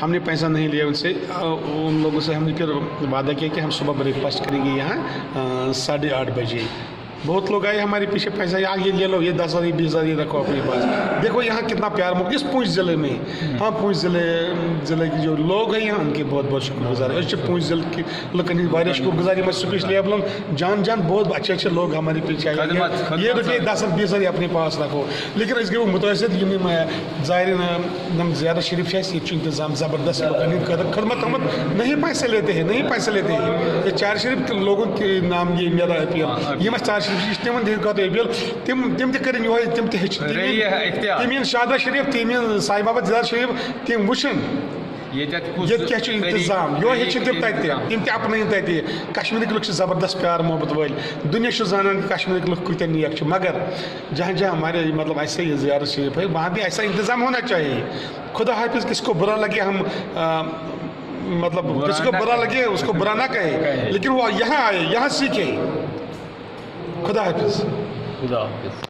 हमने पैसा नहीं लिया उनसे। उन लोगों से हमने फिर वादा किया कि हम सुबह ब्रेकफास्ट करेंगे यहाँ 8:30 बजे। बहुत लोग आए हमारे पीछे पैसा, ये ले लो, ये 10,000 20,000 ये रखो अपने पास। देखो यहाँ कितना प्यार मुझे इस पूंछ ज़िले में, हाँ पूंछ ज़िले के जो लोग हैं यहाँ उनके बहुत बहुत शुक्रगुजार है। पूंछ ज़िले के लुकन वारिया शुक्रगुजारी मैं स्पेशली जान बहुत अच्छे अच्छे लोग हमारे पीछे आए। ये रुपये 10,000 20,000 अपने पास रखो। लेकिन इस गए मुतासर ज़ाहिर ज़्यादा शरीफ है, इंतज़ाम ज़बरदस्त खदमत नहीं पैसे लेते हैं, नहीं पैसे लेते हैं। ये चार शरीफ के लोगों के नाम ये मेरा अपील, ये चार تم تم شادرہ شریف تم سائی بابا زیادہ شریف تم وچن یہ انتظام یہ تم تم اپن تھی کشمیرک لوگ زبردست پیار محبت ول دنیا زانان کہ کشمیرک لوگ کتنے نیک، مگر جہاں جہاں ہمارے مطلب ایسے ہی زیارت شریف ہے وہاں بھی ایسا انتظام ہونا چاہیے۔ خدا حافظ، کس کو برا لگے ہم مطلب کسی کو برا لگے اس کو برا نہ کہے، لیکن وہ یہاں آئے، یہاں سیکھے۔ خدا حافظ۔ خدا حافظ۔